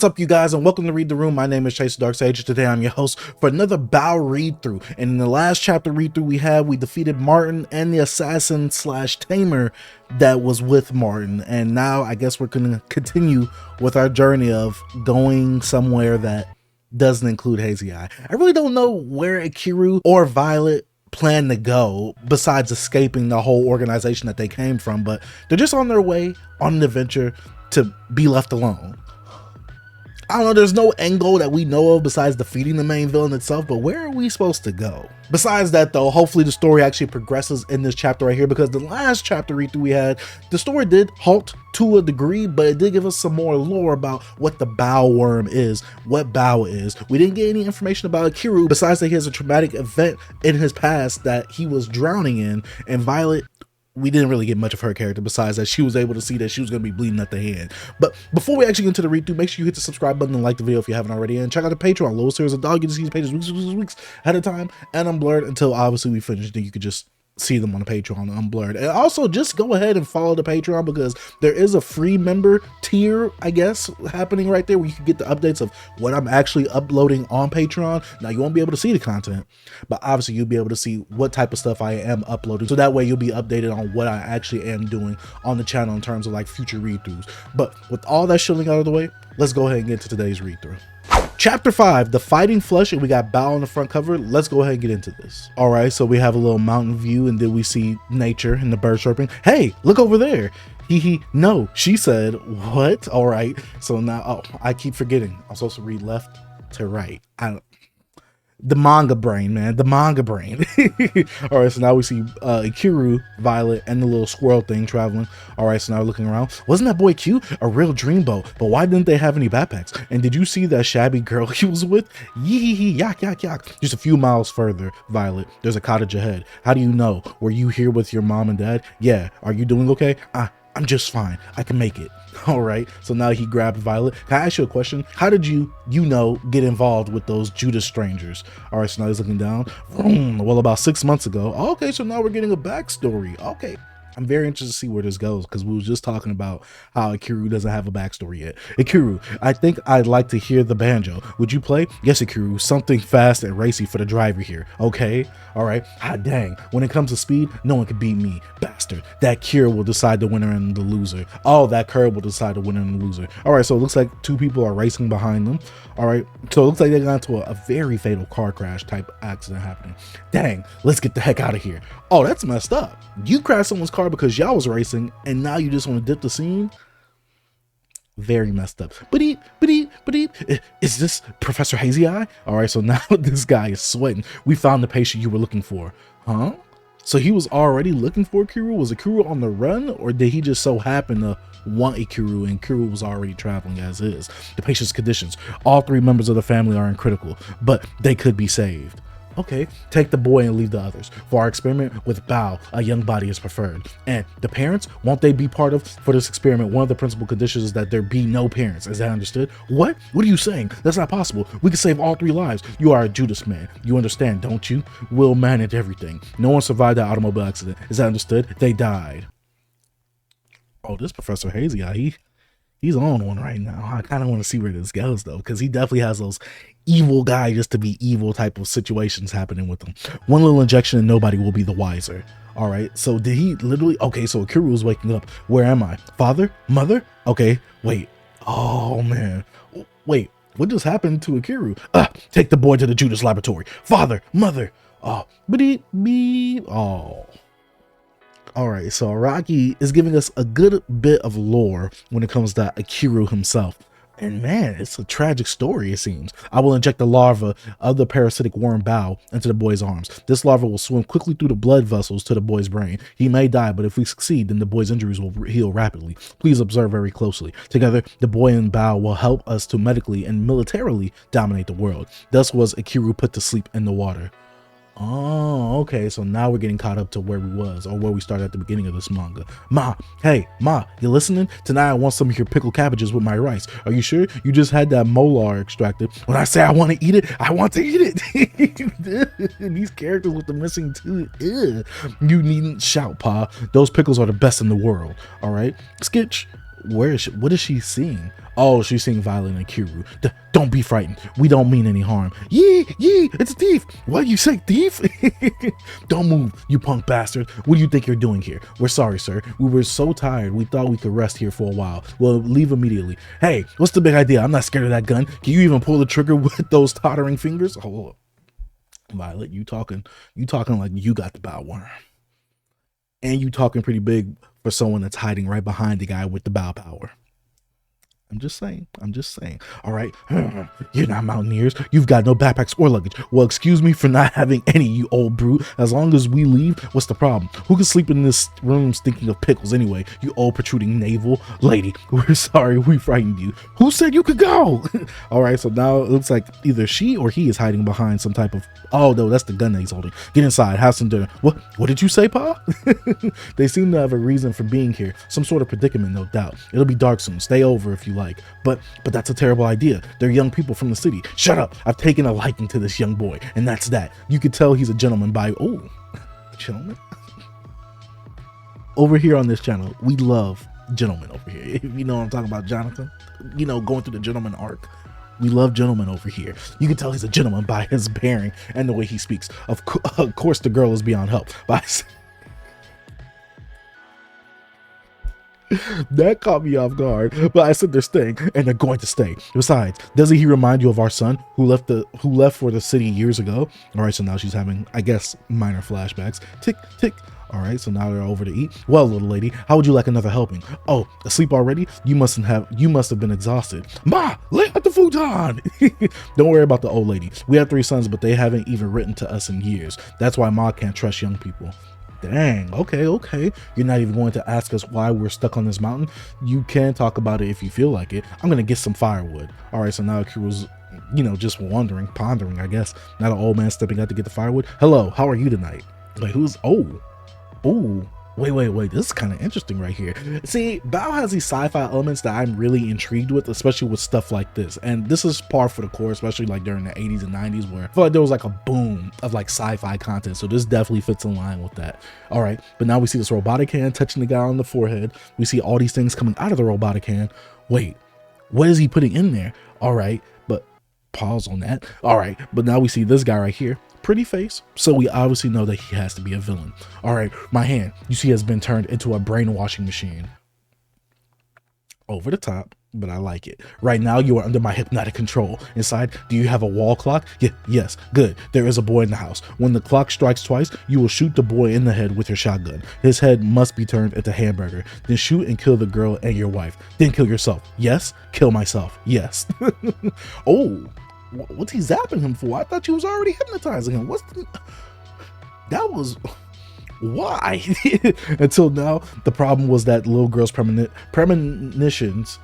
What's up, you guys, and welcome to Read the Room. My name is Chase Dark Sage. Today I'm your host for another Baoh read through. And in the last chapter read through we defeated Martin and the assassin slash tamer that was with Martin. And now I guess we're going to continue with our journey of going somewhere that doesn't include Hazy Eye. I really don't know where Akiru or Violet plan to go besides escaping the whole organization that they came from, but they're just on their way on an adventure to be left alone. I don't know, there's no end goal that we know of besides defeating the main villain itself, but where are we supposed to go? Besides that though, hopefully the story actually progresses in this chapter right here, because the last chapter read through we had, the story did halt to a degree, but it did give us some more lore about what the Baoh worm is, what Baoh is. We didn't get any information about Akiru besides that he has a traumatic event in his past that he was drowning in, and Violet, we didn't really get much of her character besides that she was able to see that she was going to be bleeding at the hand. But before we actually get into the read through, make sure you hit the subscribe button and like the video if you haven't already, and check out the Patreon. Lowest series of dog, you can see these pages weeks ahead of time and unblurred until obviously we finish. Then you could just see them on the Patreon unblurred. And also just go ahead and follow the Patreon, because there is a free member tier, I guess, happening right there where you can get the updates of what I'm actually uploading on Patreon. Now you won't be able to see the content, but obviously you'll be able to see what type of stuff I am uploading, so that way you'll be updated on what I actually am doing on the channel in terms of like future read-throughs. But with all that shilling out of the way, let's go ahead and get to today's read-through. Chapter 5, The Fighting Flush, and we got Baoh on the front cover. Let's go ahead and get into this. All right, so we have a little mountain view, and then we see nature and the birds chirping. Hey, look over there. No, she said, what? All right, so now, oh, I keep forgetting. I'm supposed to read left to right. The manga brain, man, the manga brain. All right, so now we see Akiru, Violet, and the little squirrel thing traveling. All right, so now we're looking around. Wasn't that boy cute? A real dreamboat. But why didn't they have any backpacks? And did you see that shabby girl he was with? Yee, yak, yak, yak. Just a few miles further, Violet, there's a cottage ahead. How do you know? Were you here with your mom and dad? Yeah. Are you doing okay? I'm just fine. I can make it. All right. So now he grabbed Violet. Can I ask you a question? How did you get involved with those Judas strangers? All right. So now he's looking down. Well, about 6 months ago. Okay. So now we're getting a backstory. Okay. I'm very interested to see where this goes, because we were just talking about how Akiru doesn't have a backstory yet. Akiru, I think I'd like to hear the banjo. Would you play? Yes, Akiru. Something fast and racy for the driver here. Okay. All right. Dang. When it comes to speed, no one can beat me. Bastard. That cure will decide the winner and the loser. Oh, that curve will decide the winner and the loser. All right. So it looks like two people are racing behind them. All right. So it looks like they got into a very fatal car crash type accident happening. Dang. Let's get the heck out of here. Oh, that's messed up. You crashed someone's car because y'all was racing, and now you just want to dip the scene? Very messed up. But is this Professor Hazy Eye? All right, so now this guy is sweating. We found the patient you were looking for. Huh? So he was already looking for Akiru? Was Akiru on the run, or did he just so happen to want Akiru, and Akiru was already traveling as is? The patient's conditions. All three members of the family are in critical, but they could be saved. Okay, take the boy and leave the others. For our experiment with Baoh, a young body is preferred. And the parents, won't they be part of? For this experiment, one of the principal conditions is that there be no parents. Is that understood? What? What are you saying? That's not possible. We can save all three lives. You are a Judas man. You understand, don't you? We'll manage everything. No one survived that automobile accident. Is that understood? They died. Oh, this Professor Hazy Eye, he's on one right now. I kind of want to see where this goes though, because he definitely has those evil guy just to be evil type of situations happening with him. One little injection and nobody will be the wiser. All right, so did he literally? Okay, so Akiru was waking up. Where am I? Father? Mother? Okay, wait. Oh man, wait, what just happened to Akiru? Take the boy to the Judas laboratory. Father, mother. Oh, oh. All right, so Araki is giving us a good bit of lore when it comes to Akiru himself. And man, it's a tragic story, it seems. I will inject the larva of the parasitic worm Baoh into the boy's arms. This larva will swim quickly through the blood vessels to the boy's brain. He may die, but if we succeed, then the boy's injuries will heal rapidly. Please observe very closely. Together, the boy and Baoh will help us to medically and militarily dominate the world. Thus was Akiru put to sleep in the water. Oh, okay, so now we're getting caught up to where we was, or where we started at the beginning of this manga. Ma, hey, Ma, you listening? Tonight I want some of your pickled cabbages with my rice. Are you sure? You just had that molar extracted. When I say I want to eat it, I want to eat it. These characters with the missing tooth. Ew. You needn't shout, Pa. Those pickles are the best in the world. All right, Skitch. Where is she? What is she seeing? Oh, she's seeing Violet and Kiru. Don't be frightened. We don't mean any harm. Yee, it's a thief. What, you say thief? Don't move, you punk bastard. What do you think you're doing here? We're sorry, sir. We were so tired. We thought we could rest here for a while. Well, leave immediately. Hey, what's the big idea? I'm not scared of that gun. Can you even pull the trigger with those tottering fingers? Oh, Violet, you talking like you got the bow worm. And you talking pretty big for someone that's hiding right behind the guy with the bow power. I'm just saying. All right. You're not mountaineers. You've got no backpacks or luggage. Well, excuse me for not having any, you old brute. As long as we leave, what's the problem? Who can sleep in this room stinking of pickles anyway? You old protruding navel lady. We're sorry we frightened you. Who said you could go? All right. So now it looks like either she or he is hiding behind some type of, oh no, that's the gun that he's holding. Get inside. Have some dinner. What did you say, Pa? They seem to have a reason for being here. Some sort of predicament, no doubt. It'll be dark soon. Stay over if you like. But that's a terrible idea. They're young people from the city. Shut up. I've taken a liking to this young boy, and that's that. You could tell he's a gentleman by, oh, gentleman? Over here on this channel, we love gentlemen over here. If you know what I'm talking about, Jonathan, you know, going through the gentleman arc. We love gentlemen over here. You can tell he's a gentleman by his bearing and the way he speaks. Of course, the girl is beyond help. That caught me off guard, but I said they're staying, and they're going to stay. Besides, doesn't he remind you of our son who left for the city years ago? All right, so now she's having, I guess, minor flashbacks. Tick, tick. All right, so now they're over to eat. Well, little lady, how would you like another helping? Oh, asleep already? You must have been exhausted. Ma, lay out the futon. Don't worry about the old lady. We have 3 sons, but they haven't even written to us in years. That's why Ma can't trust young people. Dang, okay. You're not even going to ask us why we're stuck on this mountain? You can talk about it if you feel like it. I'm gonna get some firewood. All right, so now Kiru's, just wondering, pondering, I guess. Now the old man stepping out to get the firewood. Hello, how are you tonight? Like, who's, oh, wait, this is kind of interesting right here. See, Baoh has these sci-fi elements that I'm really intrigued with, especially with stuff like this, and this is par for the course, especially like during the 80s and 90s, where I feel like there was like a boom of like sci-fi content, so this definitely fits in line with that. All right, but now we see this robotic hand touching the guy on the forehead. We see all these things coming out of the robotic hand. Wait, what is he putting in there? All right, but pause on that. All right, but now we see this guy right here. Pretty face, so we obviously know that he has to be a villain. All right, my hand, you see, has been turned into a brainwashing machine. Over the top, but I like it. Right now, you are under my hypnotic control. Inside, do you have a wall clock? Yes, good. There is a boy in the house. When the clock strikes twice, you will shoot the boy in the head with your shotgun. His head must be turned into hamburger. Then shoot and kill the girl and your wife. Then kill yourself. Yes, kill myself. Yes. Oh. What's he zapping him for? I thought you was already hypnotizing him. That was why? Until now, the problem was that little girl's premonitions,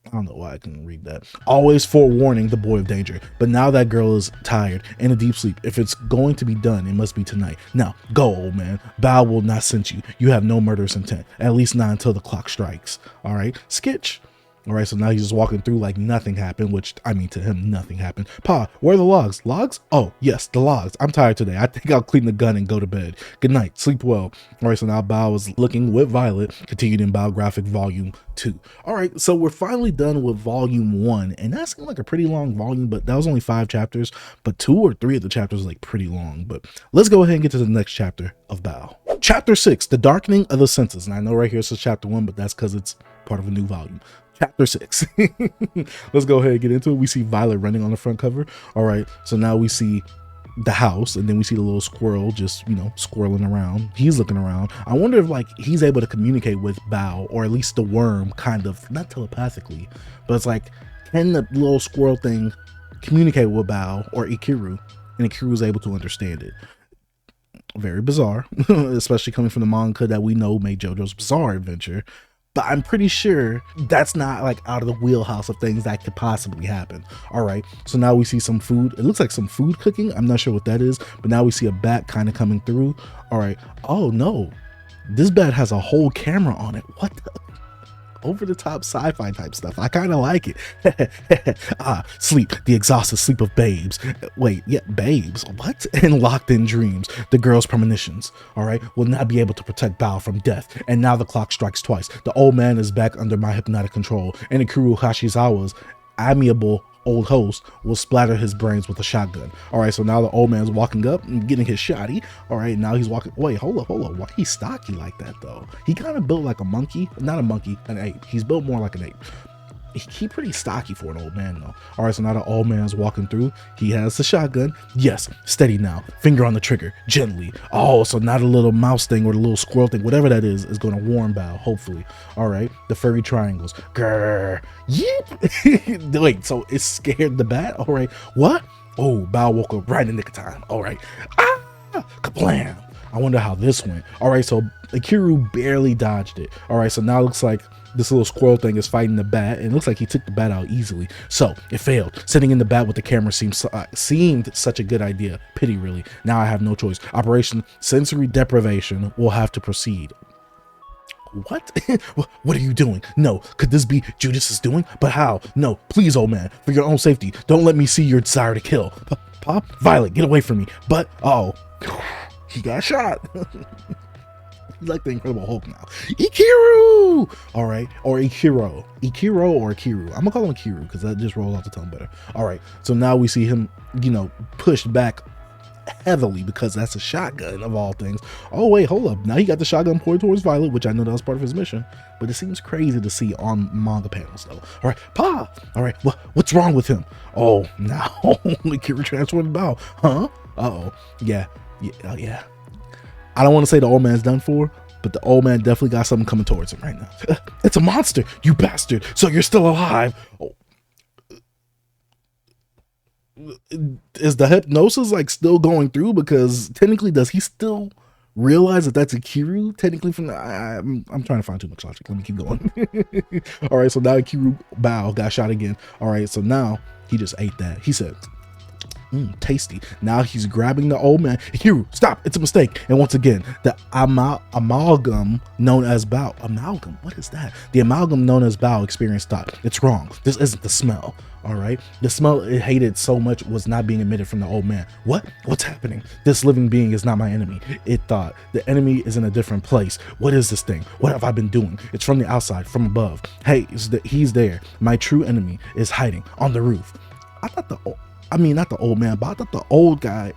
I don't know why I couldn't read that, always forewarning the boy of danger. But now that girl is tired and in a deep sleep. If it's going to be done, it must be tonight. Now, go, old man. Baoh will not send you. You have no murderous intent. At least not until the clock strikes. All right, sketch. All right, so now he's just walking through like nothing happened, which, I mean, to him, nothing happened. Pa, where are the logs? Logs? Oh, yes, the logs. I'm tired today. I think I'll clean the gun and go to bed. Good night. Sleep well. All right, so now Baoh is looking with Violet, continued in Baoh Graphic Volume 2. All right, so we're finally done with Volume 1, and that seemed like a pretty long volume, but that was only 5 chapters, but 2 or 3 of the chapters was like pretty long. But let's go ahead and get to the next chapter of Baoh. Chapter 6, The Darkening of the Senses. And I know right here it says Chapter 1, but that's because it's part of a new volume. Chapter 6. Let's go ahead and get into it. We see Violet running on the front cover. All right, so now we see the house, and then we see the little squirrel just, squirreling around. He's looking around. I wonder if like he's able to communicate with Baoh, or at least the worm, kind of, not telepathically, but it's like, can the little squirrel thing communicate with Baoh or Ikiru, and Ikiru's able to understand it? Very bizarre, especially coming from the manga that we know made JoJo's Bizarre Adventure. But I'm pretty sure that's not like out of the wheelhouse of things that could possibly happen. All right, so now we see some food. It looks like some food cooking. I'm not sure what that is, but now we see a bat kind of coming through. All right. Oh no, this bat has a whole camera on it. What the? over the top sci-fi type stuff. I kind of like it. Sleep, the exhausted sleep of babes. Wait, yeah, babes, what? And locked in dreams, the girl's premonitions, all right, will not be able to protect Bao from death. And now the clock strikes twice. The old man is back under my hypnotic control, and Ikuru Hashizawa's amiable old host will splatter his brains with a shotgun. All right, so now the old man's walking up and getting his shotty. All right, now he's walking. Wait, hold up. Why he's stocky like that though? He kind of built like a monkey, not a monkey, an ape. He's built more like an ape. He pretty stocky for an old man though. All right, so now the old man's walking through. He has the shotgun. Yes, steady now. Finger on the trigger, gently. Oh, so not a little mouse thing or the little squirrel thing, whatever that is going to warn Bao, hopefully. All right, the furry triangles. Grrr. Yep. Wait, so it scared the bat? All right, what? Oh, Bao woke up right in the nick of time. All right. Ah, kablam. I wonder how this went. All right, so Ikuru barely dodged it. All right, so now it looks like this little squirrel thing is fighting the bat, and it looks like he took the bat out easily. So it failed. Sitting in the bat with the camera seemed such a good idea. Pity, really. Now I have no choice. Operation Sensory Deprivation will have to proceed. What? What are you doing? No. Could this be Judas's doing? But how? No. Please, old man, for your own safety, don't let me see your desire to kill. Pop, Violet, get away from me. But, oh, he got shot. He's like the Incredible Hulk now. Ikiru! All right, or Ikiro. Ikiro or Ikiru. I'm gonna call him Ikiru because that just rolls off the tongue better. All right, so now we see him, pushed back heavily because that's a shotgun of all things. Oh wait, hold up. Now he got the shotgun pointed towards Violet, which I know that was part of his mission, but it seems crazy to see on manga panels though. All right, Pa! All right, what's wrong with him? Oh, now Ikiru transformed Bao. Huh? Uh-oh. Yeah. I don't want to say the old man's done for, but the old man definitely got something coming towards him right now. It's a monster, you bastard. So you're still alive. Oh. Is the hypnosis like still going through? Because technically, does he still realize that that's Ikiru? Technically, from I'm trying to find too much logic. Let me keep going. All right, so now Ikiru Bao got shot again. All right, so now he just ate that. He said, tasty. Now he's grabbing the old man. Ikiru, stop, it's a mistake. And once again, the amalgam known as Bao. Amalgam, what is that? The amalgam known as Bao experienced thought. It's wrong. This isn't the smell. All right, the smell it hated so much was not being emitted from the old man. What's happening? This living being is not my enemy. It thought the enemy is in a different place. What is this thing? What have I been doing? It's from the outside, from above. Hey, he's there. My true enemy is hiding on the roof. I thought not the old man, but I thought the old guy,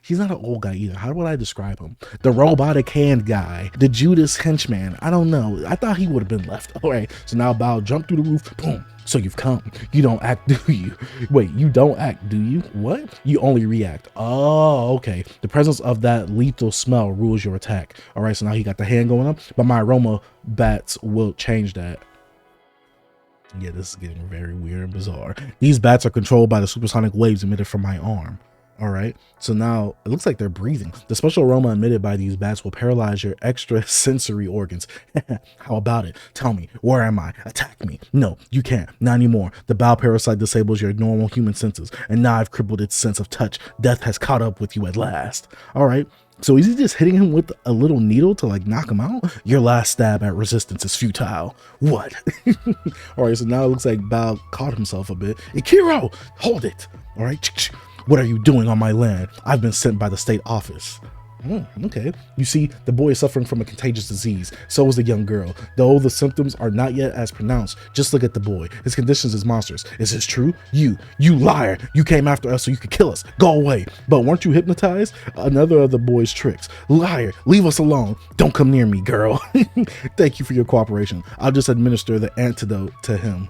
he's not an old guy either. How would I describe him? The robotic hand guy, the Judas henchman. I don't know. I thought he would have been left. All right, so now Bao jumped through the roof. Boom. So you've come. You don't act, do you? Wait, you don't act, do you? What? You only react. Oh, okay. The presence of that lethal smell rules your attack. All right, so now he got the hand going up, but my aroma bats will change that. Yeah, this is getting very weird and bizarre. These bats are controlled by the supersonic waves emitted from my arm. All right, so now it looks like they're breathing. The special aroma emitted by these bats will paralyze your extra sensory organs. How about it? Tell me, where am I? Attack me. No, you can't. Not anymore. The Bao parasite disables your normal human senses, and now I've crippled its sense of touch. Death has caught up with you at last. All right. So is he just hitting him with a little needle to like knock him out? Your last stab at resistance is futile. What? All right, so now it looks like Bao caught himself a bit. Ikiro, hold it. All right. What are you doing on my land? I've been sent by the state office. Okay. You see, the boy is suffering from a contagious disease. So is the young girl. Though the symptoms are not yet as pronounced, just look at the boy. His condition is monstrous. Is this true? You liar. You came after us so you could kill us. Go away. But weren't you hypnotized? Another of the boy's tricks. Liar. Leave us alone. Don't come near me, girl. Thank you for your cooperation. I'll just administer the antidote to him.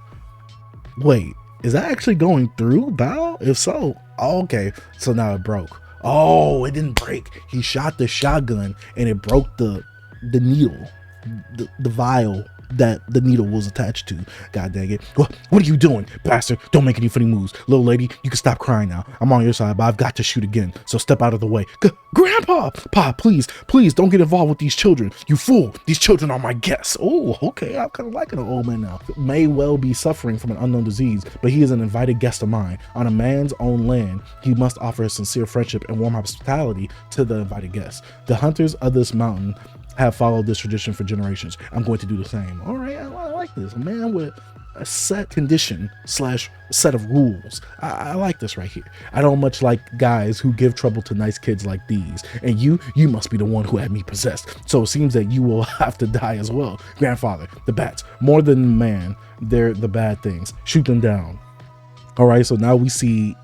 Wait, is that actually going through, Bao? If so, okay. So now it broke. Oh, it didn't break. He shot the shotgun and it broke the needle, the vial that the needle was attached to. God dang it. What are you doing, bastard? Don't make any funny moves. Little lady, you can stop crying now. I'm on your side, but I've got to shoot again. So step out of the way. Grandpa! Pa, please don't get involved with these children. You fool. These children are my guests. Oh, okay. I'm kind of liking an old man now. May well be suffering from an unknown disease, but he is an invited guest of mine. On a man's own land, he must offer his sincere friendship and warm hospitality to the invited guests. The hunters of this mountain have followed this tradition for generations. I'm going to do the same. All right, I like like this. A man with a set condition slash set of rules. I like this right here. I don't much like guys who give trouble to nice kids like these. And you must be the one who had me possessed. So it seems that you will have to die as well. Grandfather, the bats, more than man, they're the bad things. Shoot them down. All right, so now we see,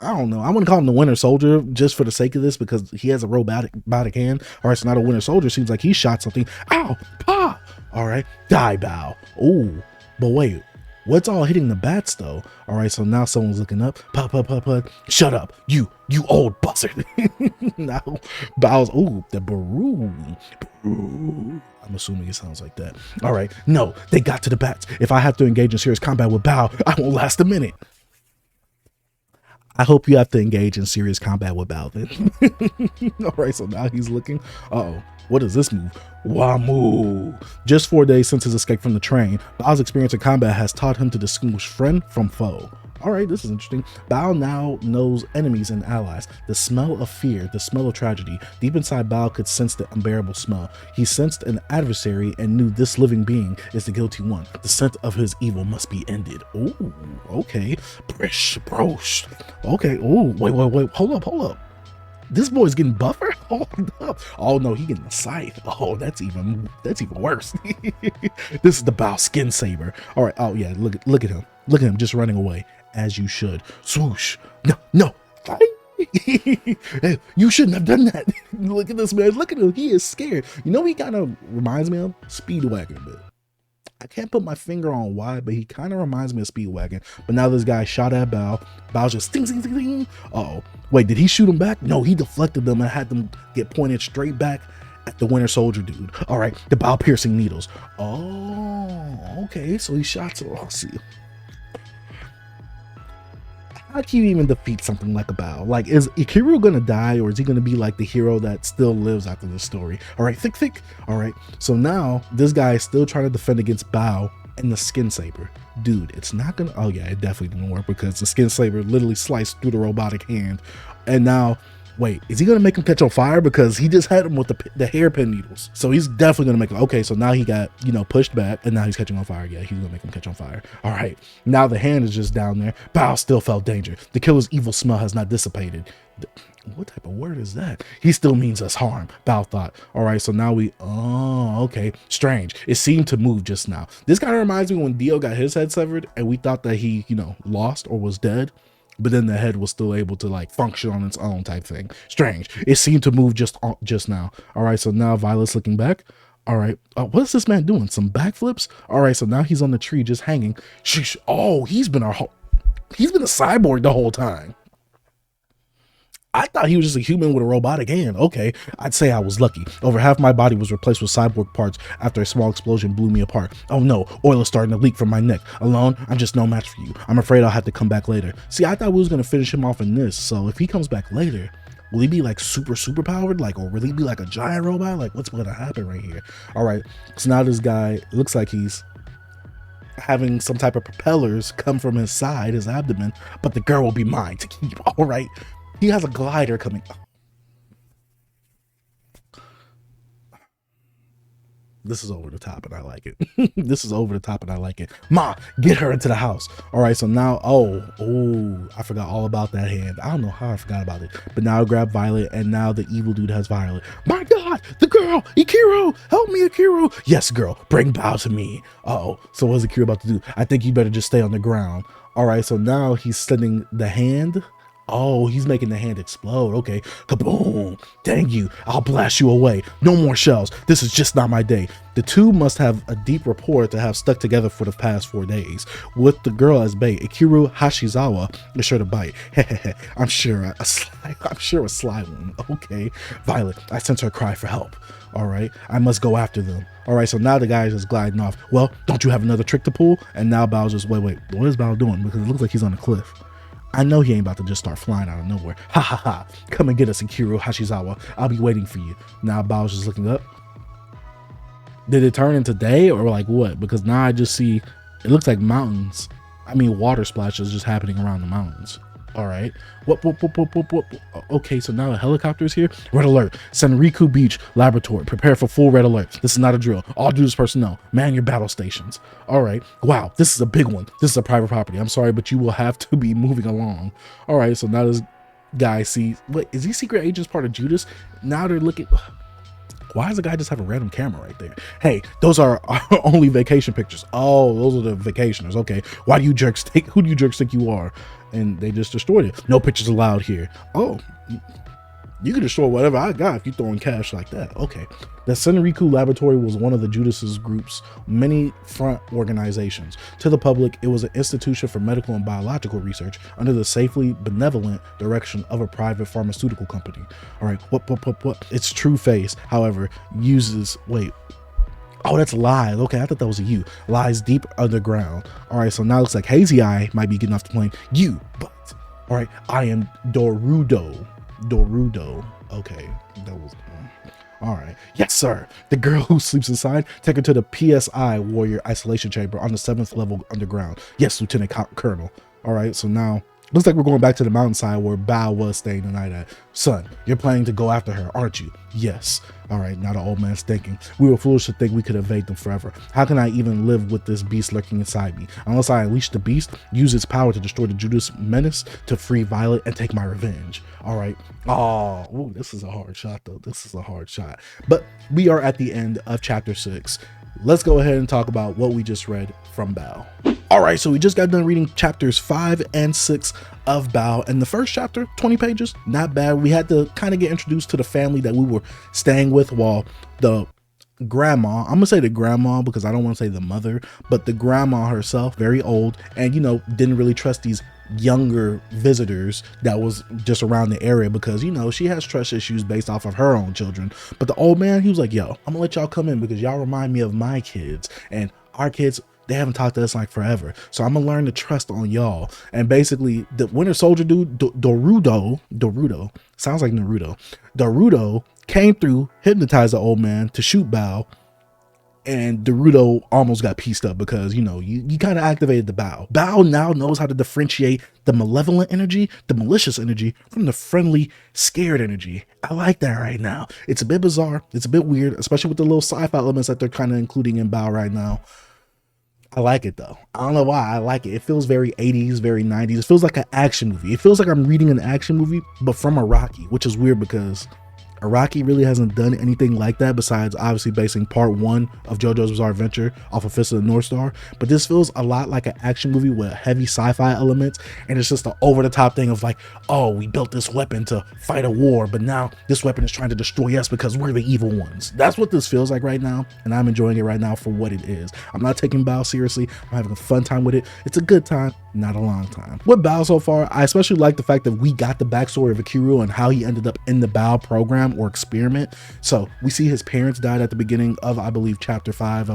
I don't know, I wouldn't call him the Winter Soldier just for the sake of this because he has a robotic hand. All right, so now the Winter Soldier seems like he shot something. Ow, pa! All right, die, Baoh. Oh, but wait, what's all hitting the bats though? All right, so now someone's looking up. Pa. Shut up, you old buzzard. Now Baoh's, ooh, the Baoh. I'm assuming it sounds like that. All right, no, they got to the bats. If I have to engage in serious combat with Baoh, I won't last a minute. I hope you have to engage in serious combat with Baoh then. All right, so now he's looking. Uh-oh, what is this move? Wamu. Just 4 days since his escape from the train, Baoh's experience in combat has taught him to distinguish friend from foe. All right, this is interesting. Baoh now knows enemies and allies. The smell of fear, the smell of tragedy. Deep inside, Baoh could sense the unbearable smell. He sensed an adversary and knew this living being is the guilty one. The scent of his evil must be ended. Ooh, okay. Brosh. Okay, ooh, wait. Hold up. This boy's getting buffer? Hold up. Oh no, he getting a scythe. Oh, that's even worse. This is the Baoh skin saber. All right, oh yeah, look at him. Look at him just running away. As you should. Swoosh. No. Hey, you shouldn't have done that. Look at this man. Look at him. He is scared. You know, he kind of reminds me of Speedwagon a bit. I can't put my finger on why, but he kind of reminds me of Speedwagon. But now this guy shot at Baoh. Baoh's just ding. Uh-oh. Wait, did he shoot him back? No, he deflected them and had them get pointed straight back at the Winter Soldier dude. All right, the Baoh piercing needles. Oh, okay. So he shot. So I'll see. How can you even defeat something like a Baoh? Like, is Ikiru gonna die, or is he gonna be like the hero that still lives after this story? All right, thick. All right, so now this guy is still trying to defend against Baoh and the skin saber. Dude, it's not gonna, oh yeah, it definitely didn't work because the skin saber literally sliced through the robotic hand. And now, wait, is he gonna make him catch on fire? Because he just had him with the hairpin needles. So he's definitely gonna make him, okay, so now he got, pushed back and now he's catching on fire. Yeah, he's gonna make him catch on fire. All right, now the hand is just down there. Baoh still felt danger. The killer's evil smell has not dissipated. What type of word is that? He still means us harm, Baoh thought. All right, so now oh, okay, strange. It seemed to move just now. This kind of reminds me when Dio got his head severed and we thought that he, lost or was dead. But then the head was still able to like function on its own type thing. Strange. It seemed to move just now. All right, so now Violet's looking back. All right, what is this man doing? Some backflips? All right, so now he's on the tree just hanging. Sheesh. Oh, he's been a cyborg the whole time. I thought he was just a human with a robotic hand. Okay, I'd say I was lucky. Over half my body was replaced with cyborg parts after a small explosion blew me apart. Oh no, oil is starting to leak from my neck. Alone, I'm just no match for you. I'm afraid I'll have to come back later. See, I thought we was gonna finish him off in this, so if he comes back later, will he be like super powered? Like, or will he be like a giant robot? Like, what's gonna happen right here? All right, so now this guy looks like he's having some type of propellers come from his side, his abdomen, but the girl will be mine to keep. All right. He has a glider coming. This is over the top and I like it. This is over the top and I like it. Ma, get her into the house. All right, so now, oh, I forgot all about that hand. I don't know how I forgot about it. But now I grab Violet and now the evil dude has Violet. My God, the girl, Ikiru, help me, Ikiru. Yes, girl, bring Baoh to me. Uh-oh, so what's Ikiru about to do? I think you better just stay on the ground. All right, so now he's sending the hand. Oh, he's making the hand explode. Okay, kaboom. Dang you, I'll blast you away. No more shells. This is just not my day. The two must have a deep rapport to have stuck together for the past 4 days. With the girl as bait, Ikiru Hashizawa is sure to bite. I'm sure a sly one. Okay, Violet, I sense her cry for help. All right, I must go after them. All right, so now the guy is just gliding off. Well, don't you have another trick to pull? And now Baoh's just, wait, what is Baoh doing? Because it looks like he's on a cliff. I know he ain't about to just start flying out of nowhere. Ha ha ha. Come and get us, Ikiru Hashizawa. I'll be waiting for you. Now Baoh's just looking up. Did it turn into day or like what? Because now I just see, it looks like mountains. I mean, water splashes just happening around the mountains. All right. What? Okay, so now a helicopter is here. Red alert. Senriku Beach Laboratory. Prepare for full red alert. This is not a drill. All duties personnel. Man your battle stations. All right. Wow, this is a big one. This is a private property. I'm sorry, but you will have to be moving along. All right, so now this guy sees, wait, is he secret agents part of Judas? Now they're looking. Why does the guy just have a random camera right there? Hey, those are our only vacation pictures. Oh, those are the vacationers. Okay. Who do you jerks think you are? And they just destroyed it. No pictures allowed here. Oh, you can destroy whatever I got if you throw in cash like that. Okay. The Senriku Laboratory was one of the Judas's group's many front organizations. To the public, it was an institution for medical and biological research under the safely benevolent direction of a private pharmaceutical company. All right, what? Its true face, however, uses, wait, oh, that's lies. Okay, I thought that was a you. Lies deep underground. All right, so now it looks like Hazy Eye might be getting off the plane. You, but, all right, I am Dorudo. Okay, that was... all right. Yes, sir. The girl who sleeps inside, take her to the PSI Warrior Isolation Chamber on the 7th level underground. Yes, Lieutenant Colonel. All right, so now looks like we're going back to the mountainside where Baoh was staying the night at. Son, you're planning to go after her, aren't you? Yes. All right, now the old man's thinking. We were foolish to think we could evade them forever. How can I even live with this beast lurking inside me? Unless I unleash the beast, use its power to destroy the Judas menace, to free Violet, and take my revenge. All right. Oh, ooh, this is a hard shot, though. This is a hard shot. But we are at the end of chapter 6. Let's go ahead and talk about what we just read from Baoh. All right, so we just got done reading chapters 5 and 6 of Baoh, and the first chapter, 20 pages, not bad. We had to kind of get introduced to the family that we were staying with while the grandma, I'm gonna say the grandma because I don't want to say the mother, but the grandma herself, very old, and didn't really trust these younger visitors that was just around the area because she has trust issues based off of her own children. But the old man, he was like, yo, I'm gonna let y'all come in because y'all remind me of my kids, and our kids, they haven't talked to us like forever, so I'm gonna learn to trust on y'all. And basically the Winter Soldier dude, Dorudo, sounds like Naruto. Dorudo came through, hypnotized the old man to shoot Baoh, and Naruto almost got pieced up because you kind of activated the Baoh. Baoh now knows how to differentiate the malevolent energy, the malicious energy, from the friendly, scared energy. I like that right now. It's a bit bizarre, it's a bit weird, especially with the little sci-fi elements that they're kind of including in Baoh right now. I like it though. I don't know why I like it. It feels very 80s, very 90s. It feels like an action movie. It feels like I'm reading an action movie, but from Iraqi, which is weird because Iraqi really hasn't done anything like that besides obviously basing part 1 of JoJo's Bizarre Adventure off of Fist of the North Star. But this feels a lot like an action movie with heavy sci-fi elements, and it's just an over-the-top thing of like, oh, we built this weapon to fight a war, but now this weapon is trying to destroy us because we're the evil ones. That's what this feels like right now, and I'm enjoying it right now for what it is. I'm not taking Baoh seriously. I'm having a fun time with it. It's a good time, not a long time. With Baoh so far, I especially like the fact that we got the backstory of Akiru and how he ended up in the Baoh program or experiment. So we see his parents died at the beginning of, I believe, chapter 5,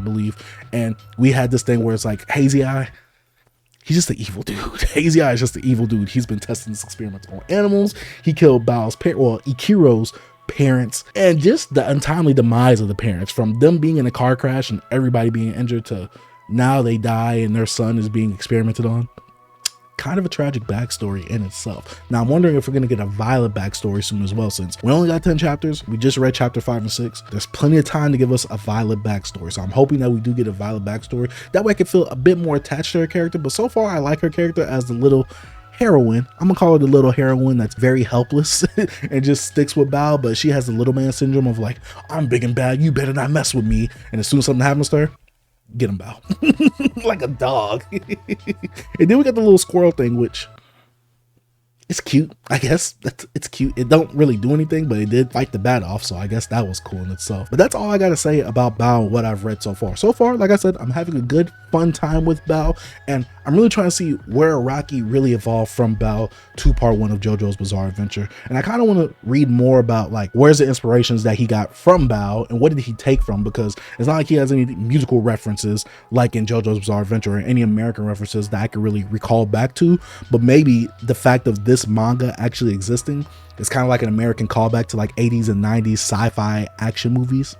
and we had this thing where it's like, Hazy Eye, he's just the evil dude. Hazy Eye is just the evil dude. He's been testing this experiment on animals. He killed Ikiro's parents, and just the untimely demise of the parents, from them being in a car crash and everybody being injured to now they die and their son is being experimented on. Kind of a tragic backstory in itself. Now I'm wondering if we're gonna get a Violet backstory soon as well, since we only got 10 chapters. We just read chapter 5 and 6. There's plenty of time to give us a Violet backstory, so I'm hoping that we do get a Violet backstory. That way I can feel a bit more attached to her character. But so far I like her character as the little heroine. I'm gonna call her the little heroine that's very helpless and just sticks with Baoh, but she has the little man syndrome of like, I'm big and bad, you better not mess with me. And as soon as something happens to her, get him, Baoh. Like a dog. And then we got the little squirrel thing, which it's cute, I guess. It's cute. It don't really do anything, but it did fight the bat off, so I guess that was cool in itself. But that's all I gotta say about Baoh and what I've read so far. So far, like I said, I'm having a good, fun time with Baoh, and I'm really trying to see where Iraqi really evolved from Baoh to part 1 of JoJo's Bizarre Adventure. And I kind of want to read more about like where's the inspirations that he got from Baoh and what did he take from, because it's not like he has any musical references like in JoJo's Bizarre Adventure or any American references that I could really recall back to. But maybe the fact of this manga actually existing is kind of like an American callback to like 80s and 90s sci-fi action movies.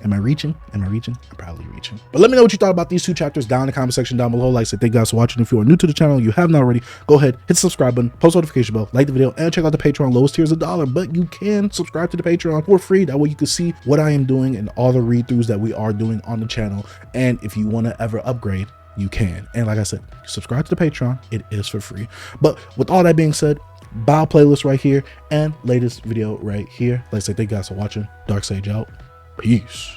Am I reaching? Am I reaching? I'm probably reaching. But let me know what you thought about these 2 chapters down in the comment section down below. Like I said, thank you guys for watching. If you are new to the channel, you have not already, go ahead, hit the subscribe button, post notification bell, like the video, and check out the Patreon. Lowest tier is $1, but you can subscribe to the Patreon for free. That way you can see what I am doing and all the read-throughs that we are doing on the channel. And if you want to ever upgrade, you can. And like I said, subscribe to the Patreon. It is for free. But with all that being said, Baoh playlist right here and latest video right here. Like I said, thank you guys for watching. Dark Sage out. Peace.